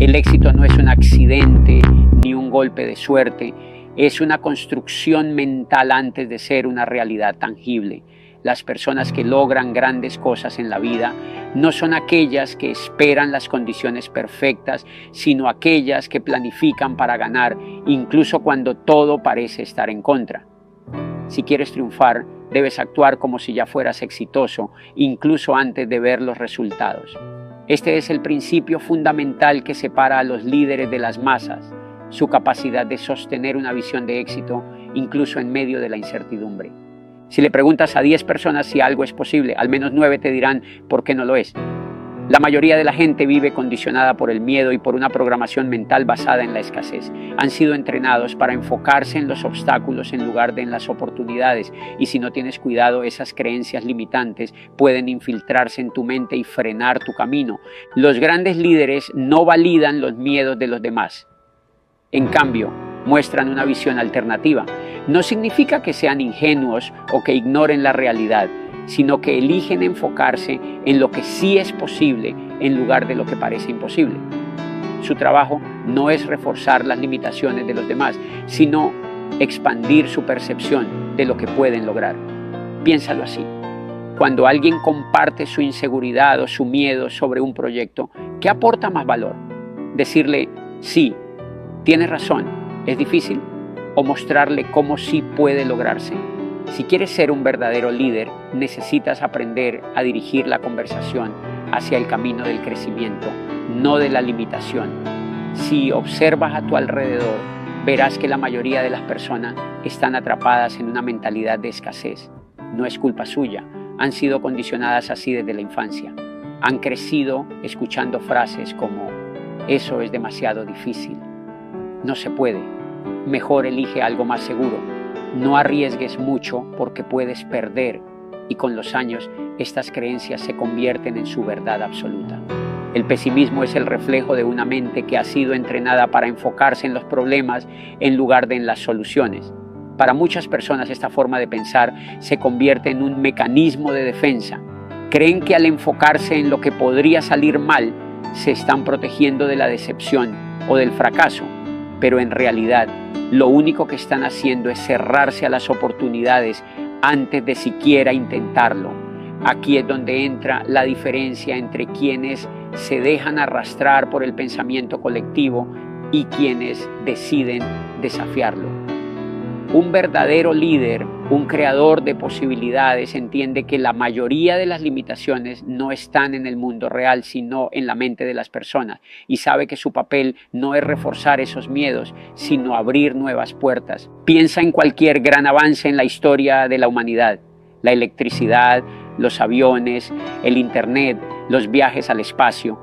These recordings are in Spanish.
El éxito no es un accidente ni un golpe de suerte, es una construcción mental antes de ser una realidad tangible. Las personas que logran grandes cosas en la vida no son aquellas que esperan las condiciones perfectas, sino aquellas que planifican para ganar, incluso cuando todo parece estar en contra. Si quieres triunfar, debes actuar como si ya fueras exitoso, incluso antes de ver los resultados. Este es el principio fundamental que separa a los líderes de las masas, su capacidad de sostener una visión de éxito, incluso en medio de la incertidumbre. Si le preguntas a 10 personas si algo es posible, al menos 9 te dirán por qué no lo es. La mayoría de la gente vive condicionada por el miedo y por una programación mental basada en la escasez. Han sido entrenados para enfocarse en los obstáculos en lugar de en las oportunidades, y si no tienes cuidado, esas creencias limitantes pueden infiltrarse en tu mente y frenar tu camino. Los grandes líderes no validan los miedos de los demás. En cambio, muestran una visión alternativa. No significa que sean ingenuos o que ignoren la realidad, sino que eligen enfocarse en lo que sí es posible en lugar de lo que parece imposible. Su trabajo no es reforzar las limitaciones de los demás, sino expandir su percepción de lo que pueden lograr. Piénsalo así. Cuando alguien comparte su inseguridad o su miedo sobre un proyecto, ¿qué aporta más valor? Decirle, sí, tienes razón, es difícil, o mostrarle cómo sí puede lograrse. Si quieres ser un verdadero líder, necesitas aprender a dirigir la conversación hacia el camino del crecimiento, no de la limitación. Si observas a tu alrededor, verás que la mayoría de las personas están atrapadas en una mentalidad de escasez. No es culpa suya, han sido condicionadas así desde la infancia. Han crecido escuchando frases como, eso es demasiado difícil, no se puede, mejor elige algo más seguro. No arriesgues mucho porque puedes perder, y con los años estas creencias se convierten en su verdad absoluta. El pesimismo es el reflejo de una mente que ha sido entrenada para enfocarse en los problemas en lugar de en las soluciones. Para muchas personas esta forma de pensar se convierte en un mecanismo de defensa. Creen que al enfocarse en lo que podría salir mal, se están protegiendo de la decepción o del fracaso, pero en realidad lo único que están haciendo es cerrarse a las oportunidades antes de siquiera intentarlo. Aquí es donde entra la diferencia entre quienes se dejan arrastrar por el pensamiento colectivo y quienes deciden desafiarlo. Un verdadero líder, un creador de posibilidades, entiende que la mayoría de las limitaciones no están en el mundo real, sino en la mente de las personas, y sabe que su papel no es reforzar esos miedos, sino abrir nuevas puertas. Piensa en cualquier gran avance en la historia de la humanidad: la electricidad, los aviones, el internet, los viajes al espacio.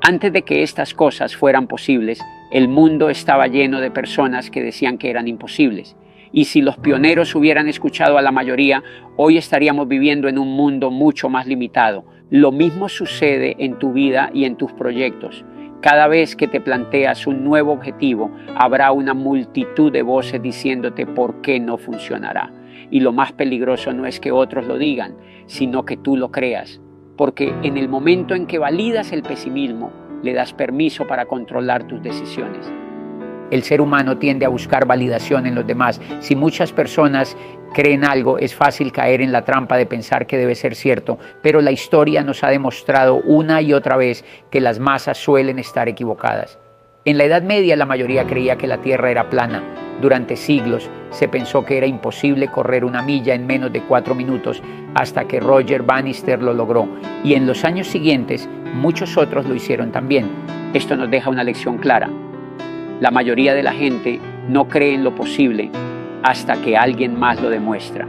Antes de que estas cosas fueran posibles, el mundo estaba lleno de personas que decían que eran imposibles. Y si los pioneros hubieran escuchado a la mayoría, hoy estaríamos viviendo en un mundo mucho más limitado. Lo mismo sucede en tu vida y en tus proyectos. Cada vez que te planteas un nuevo objetivo, habrá una multitud de voces diciéndote por qué no funcionará. Y lo más peligroso no es que otros lo digan, sino que tú lo creas. Porque en el momento en que validas el pesimismo, le das permiso para controlar tus decisiones. El ser humano tiende a buscar validación en los demás. Si muchas personas creen algo, es fácil caer en la trampa de pensar que debe ser cierto, pero la historia nos ha demostrado una y otra vez que las masas suelen estar equivocadas. En la Edad Media la mayoría creía que la Tierra era plana. Durante siglos se pensó que era imposible correr una milla en menos de 4 minutos, hasta que Roger Bannister lo logró, y en los años siguientes muchos otros lo hicieron también. Esto nos deja una lección clara. La mayoría de la gente no cree en lo posible hasta que alguien más lo demuestra.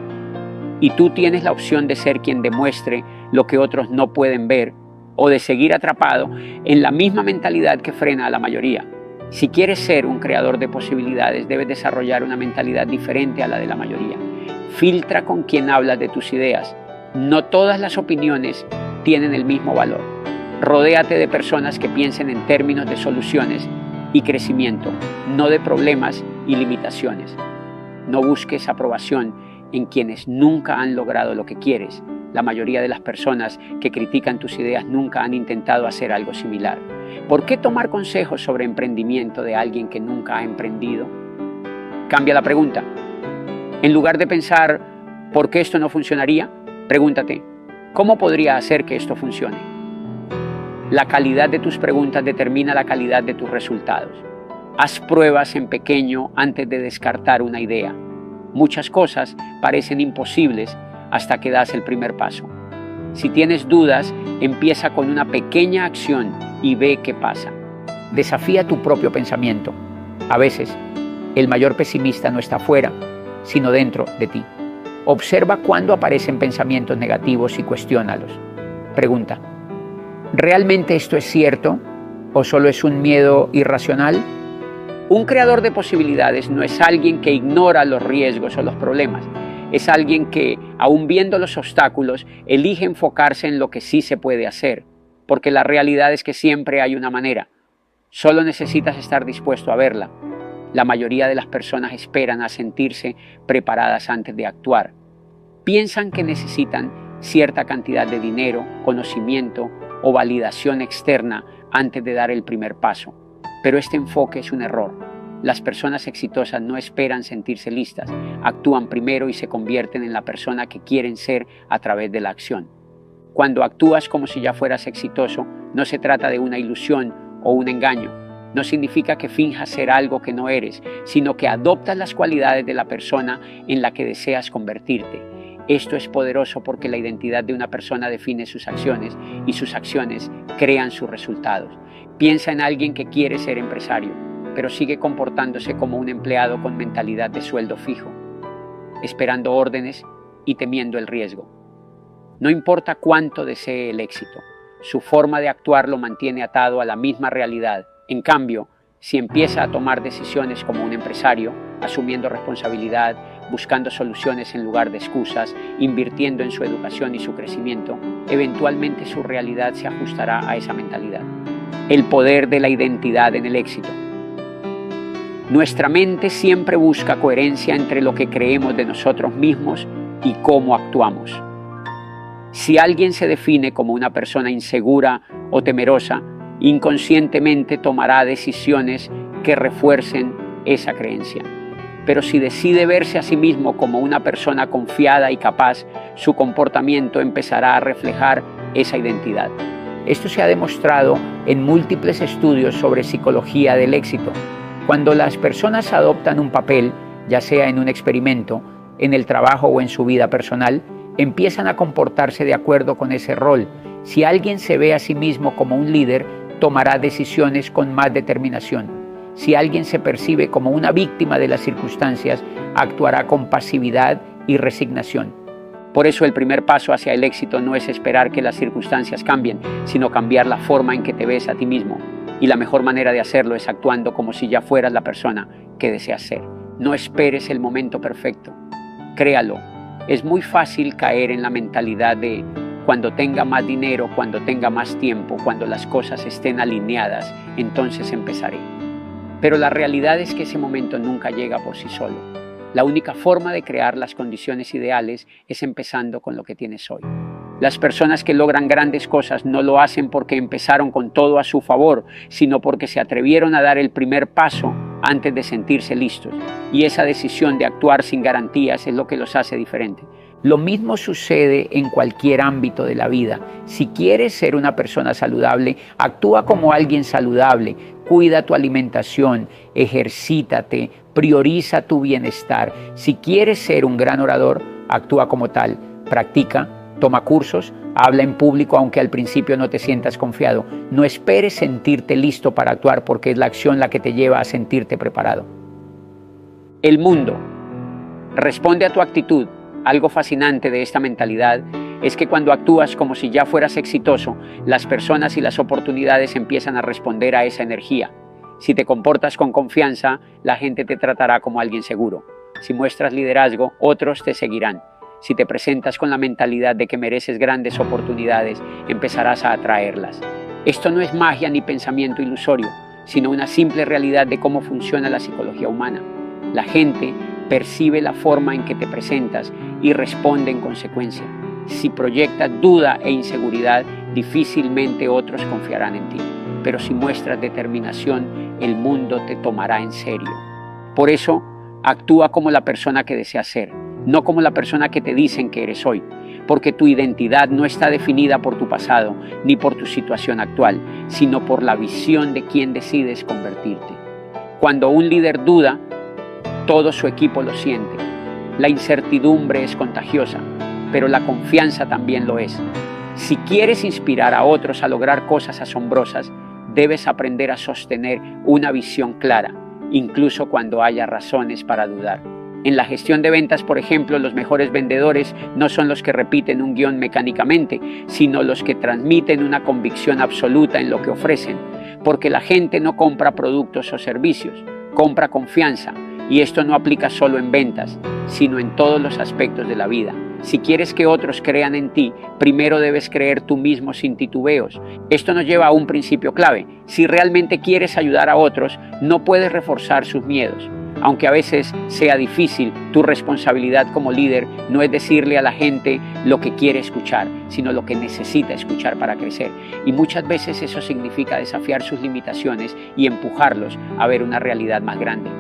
Y tú tienes la opción de ser quien demuestre lo que otros no pueden ver, o de seguir atrapado en la misma mentalidad que frena a la mayoría. Si quieres ser un creador de posibilidades, debes desarrollar una mentalidad diferente a la de la mayoría. Filtra con quién hablas de tus ideas. No todas las opiniones tienen el mismo valor. Rodéate de personas que piensen en términos de soluciones y crecimiento, no de problemas y limitaciones. No busques aprobación en quienes nunca han logrado lo que quieres. La mayoría de las personas que critican tus ideas nunca han intentado hacer algo similar. ¿Por qué tomar consejos sobre emprendimiento de alguien que nunca ha emprendido? Cambia la pregunta. En lugar de pensar, ¿por qué esto no funcionaría? Pregúntate, ¿cómo podría hacer que esto funcione? La calidad de tus preguntas determina la calidad de tus resultados. Haz pruebas en pequeño antes de descartar una idea. Muchas cosas parecen imposibles hasta que das el primer paso. Si tienes dudas, empieza con una pequeña acción y ve qué pasa. Desafía tu propio pensamiento. A veces, el mayor pesimista no está afuera, sino dentro de ti. Observa cuándo aparecen pensamientos negativos y cuestiónalos. Pregunta, ¿realmente esto es cierto o solo es un miedo irracional? Un creador de posibilidades no es alguien que ignora los riesgos o los problemas. Es alguien que, aun viendo los obstáculos, elige enfocarse en lo que sí se puede hacer, porque la realidad es que siempre hay una manera. Solo necesitas estar dispuesto a verla. La mayoría de las personas esperan a sentirse preparadas antes de actuar. Piensan que necesitan cierta cantidad de dinero, conocimiento o validación externa antes de dar el primer paso. Pero este enfoque es un error. Las personas exitosas no esperan sentirse listas, actúan primero y se convierten en la persona que quieren ser a través de la acción. Cuando actúas como si ya fueras exitoso, no se trata de una ilusión o un engaño. No significa que finjas ser algo que no eres, sino que adoptas las cualidades de la persona en la que deseas convertirte. Esto es poderoso porque la identidad de una persona define sus acciones y sus acciones crean sus resultados. Piensa en alguien que quiere ser empresario, pero sigue comportándose como un empleado con mentalidad de sueldo fijo, esperando órdenes y temiendo el riesgo. No importa cuánto desee el éxito, su forma de actuar lo mantiene atado a la misma realidad. En cambio, si empieza a tomar decisiones como un empresario, asumiendo responsabilidad, buscando soluciones en lugar de excusas, invirtiendo en su educación y su crecimiento, eventualmente su realidad se ajustará a esa mentalidad. El poder de la identidad en el éxito. Nuestra mente siempre busca coherencia entre lo que creemos de nosotros mismos y cómo actuamos. Si alguien se define como una persona insegura o temerosa, inconscientemente tomará decisiones que refuercen esa creencia. Pero si decide verse a sí mismo como una persona confiada y capaz, su comportamiento empezará a reflejar esa identidad. Esto se ha demostrado en múltiples estudios sobre psicología del éxito. Cuando las personas adoptan un papel, ya sea en un experimento, en el trabajo o en su vida personal, empiezan a comportarse de acuerdo con ese rol. Si alguien se ve a sí mismo como un líder, tomará decisiones con más determinación. Si alguien se percibe como una víctima de las circunstancias, actuará con pasividad y resignación. Por eso el primer paso hacia el éxito no es esperar que las circunstancias cambien, sino cambiar la forma en que te ves a ti mismo. Y la mejor manera de hacerlo es actuando como si ya fueras la persona que deseas ser. No esperes el momento perfecto. Créalo. Es muy fácil caer en la mentalidad de cuando tenga más dinero, cuando tenga más tiempo, cuando las cosas estén alineadas, entonces empezaré. Pero la realidad es que ese momento nunca llega por sí solo. La única forma de crear las condiciones ideales es empezando con lo que tienes hoy. Las personas que logran grandes cosas no lo hacen porque empezaron con todo a su favor, sino porque se atrevieron a dar el primer paso antes de sentirse listos. Y esa decisión de actuar sin garantías es lo que los hace diferentes. Lo mismo sucede en cualquier ámbito de la vida. Si quieres ser una persona saludable, actúa como alguien saludable. Cuida tu alimentación, ejercítate, prioriza tu bienestar. Si quieres ser un gran orador, actúa como tal. Practica, toma cursos, habla en público aunque al principio no te sientas confiado. No esperes sentirte listo para actuar porque es la acción la que te lleva a sentirte preparado. El mundo responde a tu actitud. Algo fascinante de esta mentalidad es que cuando actúas como si ya fueras exitoso, las personas y las oportunidades empiezan a responder a esa energía. Si te comportas con confianza, la gente te tratará como alguien seguro. Si muestras liderazgo, otros te seguirán. Si te presentas con la mentalidad de que mereces grandes oportunidades, empezarás a atraerlas. Esto no es magia ni pensamiento ilusorio, sino una simple realidad de cómo funciona la psicología humana. La gente percibe la forma en que te presentas y responde en consecuencia. Si proyectas duda e inseguridad, difícilmente otros confiarán en ti. pero si muestras determinación, el mundo te tomará en serio. Por eso, actúa como la persona que deseas ser, no como la persona que te dicen que eres hoy, porque tu identidad no está definida por tu pasado ni por tu situación actual, sino por la visión de quién decides convertirte. Cuando un líder duda, todo su equipo lo siente. La incertidumbre es contagiosa, pero la confianza también lo es. Si quieres inspirar a otros a lograr cosas asombrosas, debes aprender a sostener una visión clara, incluso cuando haya razones para dudar. En la gestión de ventas, por ejemplo, los mejores vendedores no son los que repiten un guión mecánicamente, sino los que transmiten una convicción absoluta en lo que ofrecen, porque la gente no compra productos o servicios, compra confianza, y esto no aplica solo en ventas, sino en todos los aspectos de la vida. Si quieres que otros crean en ti, primero debes creer tú mismo sin titubeos. Esto nos lleva a un principio clave. Si realmente quieres ayudar a otros, no puedes reforzar sus miedos. Aunque a veces sea difícil, tu responsabilidad como líder no es decirle a la gente lo que quiere escuchar, sino lo que necesita escuchar para crecer. Y muchas veces eso significa desafiar sus limitaciones y empujarlos a ver una realidad más grande.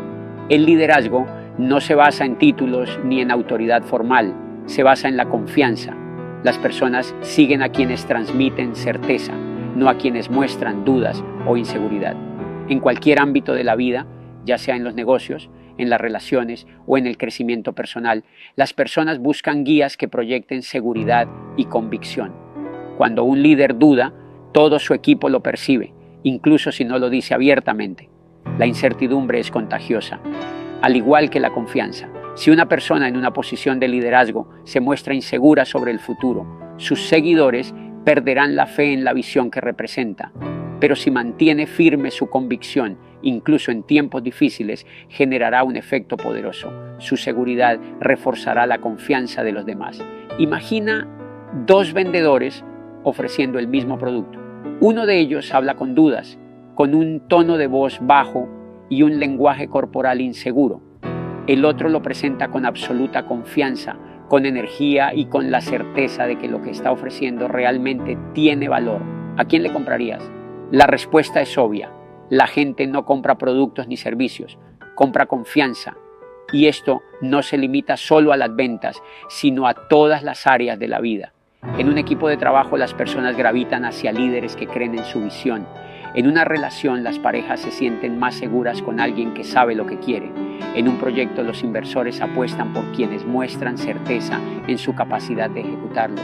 El liderazgo no se basa en títulos ni en autoridad formal, se basa en la confianza. Las personas siguen a quienes transmiten certeza, no a quienes muestran dudas o inseguridad. En cualquier ámbito de la vida, ya sea en los negocios, en las relaciones o en el crecimiento personal, las personas buscan guías que proyecten seguridad y convicción. Cuando un líder duda, todo su equipo lo percibe, incluso si no lo dice abiertamente. La incertidumbre es contagiosa, al igual que la confianza. Si una persona en una posición de liderazgo se muestra insegura sobre el futuro, sus seguidores perderán la fe en la visión que representa. Pero si mantiene firme su convicción, incluso en tiempos difíciles, generará un efecto poderoso. Su seguridad reforzará la confianza de los demás. Imagina dos vendedores ofreciendo el mismo producto. Uno de ellos habla con dudas, con un tono de voz bajo y un lenguaje corporal inseguro. El otro lo presenta con absoluta confianza, con energía y con la certeza de que lo que está ofreciendo realmente tiene valor. ¿A quién le comprarías? La respuesta es obvia. La gente no compra productos ni servicios, compra confianza. Y esto no se limita solo a las ventas, sino a todas las áreas de la vida. En un equipo de trabajo las personas gravitan hacia líderes que creen en su visión. En una relación las parejas se sienten más seguras con alguien que sabe lo que quiere. En un proyecto los inversores apuestan por quienes muestran certeza en su capacidad de ejecutarlo.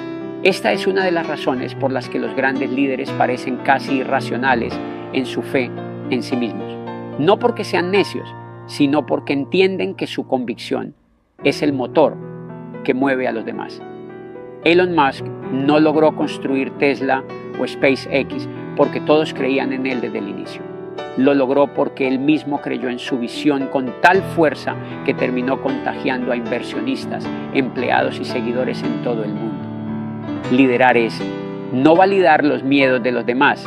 Esta es una de las razones por las que los grandes líderes parecen casi irracionales en su fe en sí mismos. No porque sean necios, sino porque entienden que su convicción es el motor que mueve a los demás. Elon Musk no logró construir Tesla o SpaceX porque todos creían en él desde el inicio. Lo logró porque él mismo creyó en su visión con tal fuerza que terminó contagiando a inversionistas, empleados y seguidores en todo el mundo. Liderar es no validar los miedos de los demás.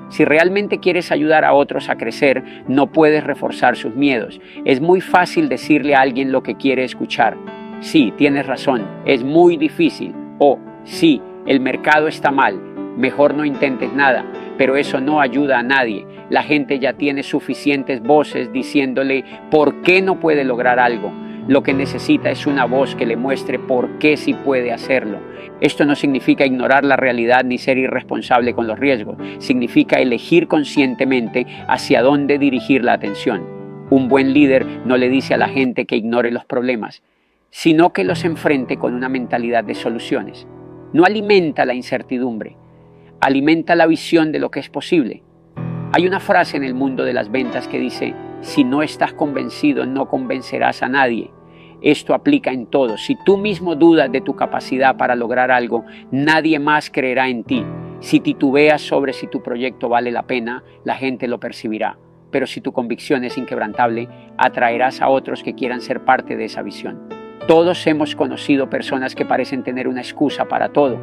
Si realmente quieres ayudar a otros a crecer, no puedes reforzar sus miedos. Es muy fácil decirle a alguien lo que quiere escuchar. Sí, tienes razón, es muy difícil. O sí, el mercado está mal, mejor no intentes nada. Pero eso no ayuda a nadie. La gente ya tiene suficientes voces diciéndole por qué no puede lograr algo. Lo que necesita es una voz que le muestre por qué sí puede hacerlo. Esto no significa ignorar la realidad ni ser irresponsable con los riesgos. Significa elegir conscientemente hacia dónde dirigir la atención. Un buen líder no le dice a la gente que ignore los problemas, sino que los enfrente con una mentalidad de soluciones. No alimenta la incertidumbre, alimenta la visión de lo que es posible. Hay una frase en el mundo de las ventas que dice: si no estás convencido, no convencerás a nadie. Esto aplica en todo. Si tú mismo dudas de tu capacidad para lograr algo, nadie más creerá en ti. Si titubeas sobre si tu proyecto vale la pena, la gente lo percibirá. Pero si tu convicción es inquebrantable, atraerás a otros que quieran ser parte de esa visión. Todos hemos conocido personas que parecen tener una excusa para todo,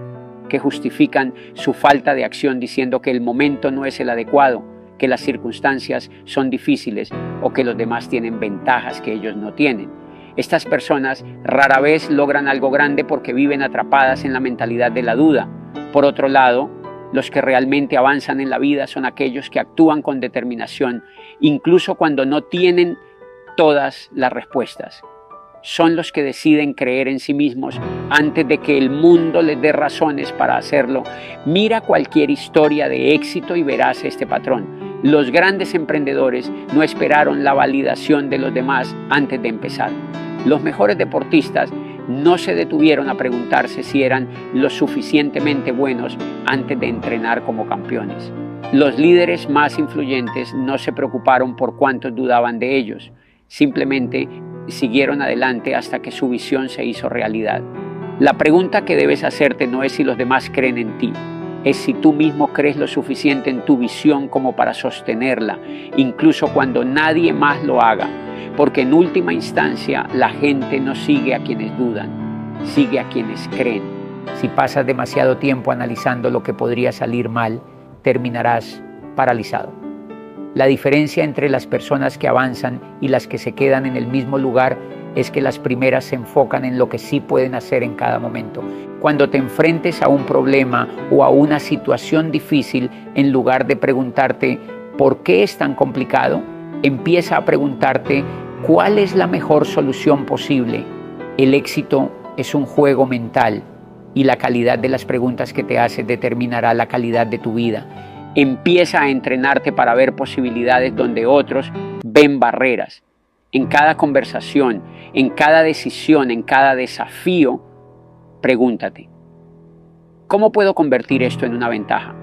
que justifican su falta de acción diciendo que el momento no es el adecuado, que las circunstancias son difíciles o que los demás tienen ventajas que ellos no tienen. Estas personas rara vez logran algo grande porque viven atrapadas en la mentalidad de la duda. Por otro lado, Los que realmente avanzan en la vida son aquellos que actúan con determinación, incluso cuando no tienen todas las respuestas. Son los que deciden creer en sí mismos antes de que el mundo les dé razones para hacerlo. Mira cualquier historia de éxito y verás este patrón. Los grandes emprendedores no esperaron la validación de los demás antes de empezar. Los mejores deportistas no se detuvieron a preguntarse si eran lo suficientemente buenos antes de entrenar como campeones. Los líderes más influyentes no se preocuparon por cuántos dudaban de ellos. Simplemente siguieron adelante hasta que su visión se hizo realidad. La pregunta que debes hacerte no es si los demás creen en ti, es si tú mismo crees lo suficiente en tu visión como para sostenerla, incluso cuando nadie más lo haga. Porque en última instancia la gente no sigue a quienes dudan, sigue a quienes creen. Si pasas demasiado tiempo analizando lo que podría salir mal, terminarás paralizado. La diferencia entre las personas que avanzan y las que se quedan en el mismo lugar es que las primeras se enfocan en lo que sí pueden hacer en cada momento. Cuando te enfrentes a un problema o a una situación difícil, en lugar de preguntarte ¿por qué es tan complicado?, empieza a preguntarte ¿cuál es la mejor solución posible? El éxito es un juego mental y la calidad de las preguntas que te haces determinará la calidad de tu vida. Empieza a entrenarte para ver posibilidades donde otros ven barreras. En cada conversación, en cada decisión, en cada desafío, pregúntate, ¿cómo puedo convertir esto en una ventaja?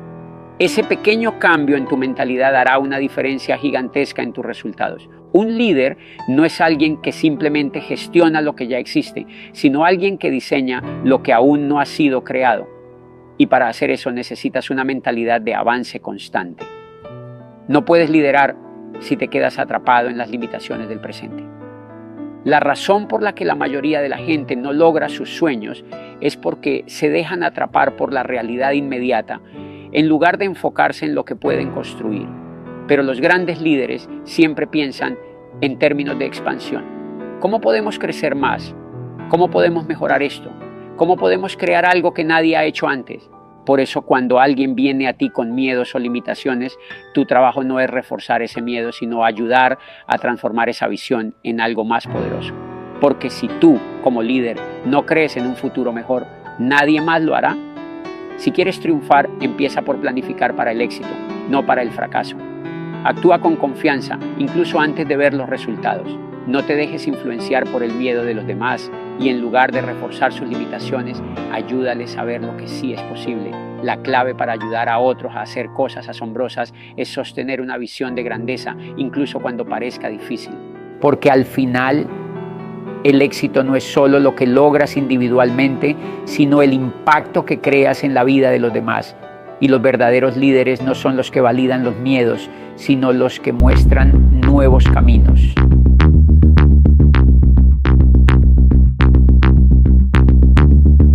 Ese pequeño cambio en tu mentalidad hará una diferencia gigantesca en tus resultados. Un líder no es alguien que simplemente gestiona lo que ya existe, sino alguien que diseña lo que aún no ha sido creado. Y para hacer eso necesitas una mentalidad de avance constante. No puedes liderar si te quedas atrapado en las limitaciones del presente. La razón por la que la mayoría de la gente no logra sus sueños es porque se dejan atrapar por la realidad inmediata en lugar de enfocarse en lo que pueden construir. Pero los grandes líderes siempre piensan en términos de expansión. ¿Cómo podemos crecer más? ¿Cómo podemos mejorar esto? ¿Cómo podemos crear algo que nadie ha hecho antes? Por eso cuando alguien viene a ti con miedos o limitaciones, tu trabajo no es reforzar ese miedo, sino ayudar a transformar esa visión en algo más poderoso. Porque si tú, como líder, no crees en un futuro mejor, nadie más lo hará. Si quieres triunfar, empieza por planificar para el éxito, no para el fracaso. Actúa con confianza, incluso antes de ver los resultados. No te dejes influenciar por el miedo de los demás y en lugar de reforzar sus limitaciones, ayúdales a ver lo que sí es posible. La clave para ayudar a otros a hacer cosas asombrosas es sostener una visión de grandeza, incluso cuando parezca difícil. Porque al final, el éxito no es solo lo que logras individualmente, sino el impacto que creas en la vida de los demás. Y los verdaderos líderes no son los que validan los miedos, sino los que muestran nuevos caminos.